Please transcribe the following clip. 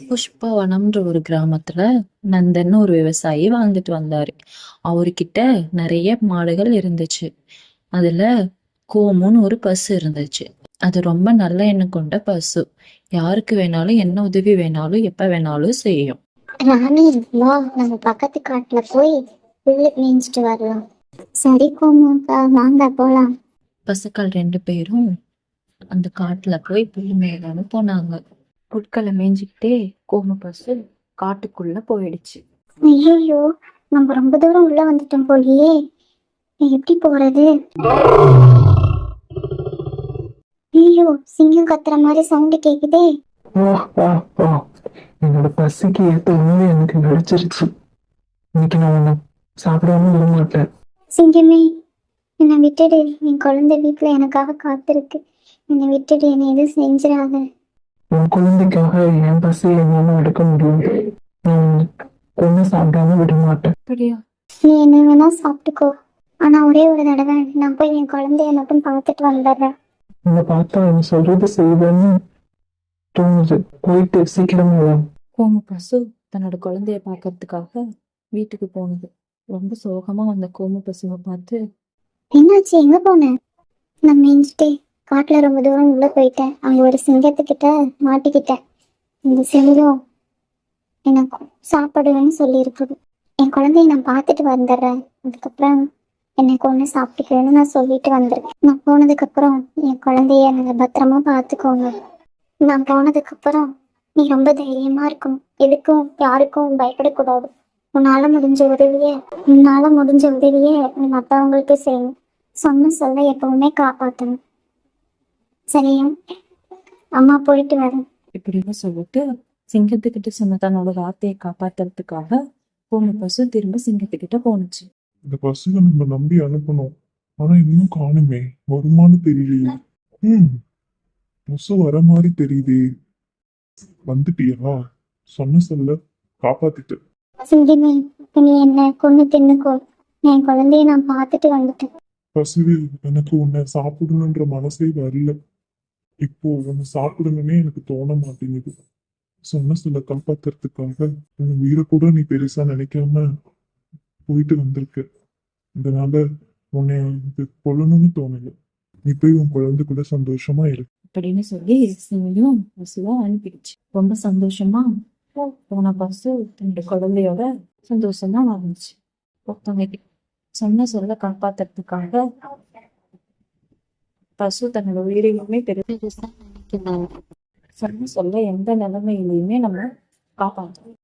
புஷ்பவனம்ன்ற ஒரு கிராமத்துல நந்தன் ஒரு விவசாயி வாழ்ந்துட்டு வந்தாரு. அவர்கிட்ட நிறைய மாடுகள் இருந்துச்சு. அதுல கோமுன்னு ஒரு பசு இருந்துச்சு. அது ரொம்ப நல்ல எண்ணம் கொண்ட பசு. யாருக்கு வேணாலும் என்ன உதவி வேணாலும் எப்ப வேணாலும் செய்யும். ராணி, வா நம்ம பக்கத்து காட்டுல போய் புல்லு மேய்ஞ்சிட்டு வரலாம். சரி கோமுக்கா, வாங்க போலாம். பசுக்கள் ரெண்டு பேரும் அந்த காட்டுல போய் புல் மேயலான்னு போனாங்க. புட்களை மேய்ஞ்சிக்கிட்டே கோமு பசு காட்டுக்குள்ள போயிடுச்சு. ஐயோ, நம்ம ரொம்ப தூரம் உள்ள வந்துட்டோம் போலியே. எப்படி போறது? ஐயோ, சிங்கம் கத்துற மாதிரி சவுண்ட் கேக்குதே. வா வா வா, என்னோட பசிக்கு ஏத்த உணவு எனக்கு கிடைச்சிருச்சு. இன்னைக்கு நான் உன்னை சாப்பிடாம விட மாட்டேன். சிங்கமே, என்னை விட்டுடு. என் குழந்தை வீட்டுல எனக்காக காத்திருக்கு. என்னை விட்டுடு, என்னை எதுவும் செஞ்சிடாத. உன் குழந்தைக்காக என் பசியை என்னால எடுக்க முடியும். நான் உன்னை கொண்டு சாப்பிடாம விட மாட்டேன். அப்படியா? நீ என்ன வேணா சாப்பிட்டுக்கோ. ஆனா ஒரே ஒரு தடவை நான் போய் என் குழந்தைய மட்டும் பார்த்துட்டு வந்துடுறேன். உன்னை பார்த்தா நீ சொல்றது செய்வேன்னு தோணுது. போயிட்டு சீக்கிரமா வா. கோமு பசு தன்னோட குழந்தைய பார்க்கறதுக்காக வீட்டுக்கு போனது. ரொம்ப சோகமா அந்த கோமு பசுவை பார்த்து, என்னாச்சு, எங்க போனேன்? நான் மேய்ஞ்சிட்டே காட்டுல ரொம்ப தூரம் உள்ள போயிட்டேன். அங்க ஒரு சிங்கத்துக்கிட்ட மாட்டிக்கிட்டேன். இந்த சிங்கம் எனக்கு சாப்பிடுவேன்னு சொல்லி இருக்குது. என் குழந்தைய நான் பார்த்துட்டு வந்துடுறேன். அதுக்கப்புறம் என்னை கொண்டு சாப்பிட்டுக்கிறேன்னு நான் சொல்லிட்டு வந்துருக்கேன். நான் போனதுக்கு அப்புறம் என் குழந்தைய நீங்க பத்திரமா பார்த்துக்கோங்க. நான் போனதுக்கு அப்புறம் நீ ரொம்ப தைரியமா இருக்கணும். எதுக்கும் யாருக்கும் பயப்படக்கூடாது. உன்னால முடிஞ்ச உதவியே நீ மற்றவங்களுக்கு செய்யணும். சொன்ன சொல்ல எப்பவுமே காப்பாற்றணும். சரியா? அம்மா போயிட்டு வரேன். இப்படின்னு சொல்லிட்டு சிங்கத்துக்கிட்ட சொன்ன தன்னோட வார்த்தையை காப்பாத்துறதுக்காக கோமு பசு திரும்ப சிங்கத்துக்கிட்ட போனுச்சு. இந்த பஸ்ஸுல நம்ம நம்பி அனுப்பணும். ஆனா இன்னும் காணுமே, வருமானு தெரியலையே. ம் பஸ் வர மாதிரி தெரியுதே. வந்துட்டியா? சொன்ன சொல்ல காப்பாத்திட்டு. சிங்கமே, நீ என்ன கொண்டு தின்னுக்கோ. என் குழந்தைய நான் பார்த்துட்டு வந்துட்டேன். பசுவே, எனக்கு உன்னை சாப்பிடணுன்ற மனசே வரல. இப்போ உன்னை சாப்பிடணும்னே எனக்கு தோண மாட்டேங்குது. சொன்ன சொல்ல காப்பாத்துறதுக்காக உன் உயிரை கூட நீ பெருசா நினைக்காம போயிட்டு வந்திருக்க. இதனால உன்னை எனக்கு கொல்லணும்னு தோணல. நீ போய் உன் குழந்தை கூட சந்தோஷமா இரு. அப்படின்னு சொல்லி சிங்கம் பசுவை அனுப்பிடுச்சு. ரொம்ப சந்தோஷமா போன பசு தன்னோட குழந்தையோட சந்தோஷமா வாழ்ந்துச்சு. ஒருத்தவங்க சொன்ன சொல்ல காப்பாத்துறதுக்காக பசு தன்னோட உயிரையுமே பெருசா நினைக்கிறாங்க. சொன்ன சொல்ல எந்த நிலைமையிலையுமே நம்ம காப்பாற்றணும்.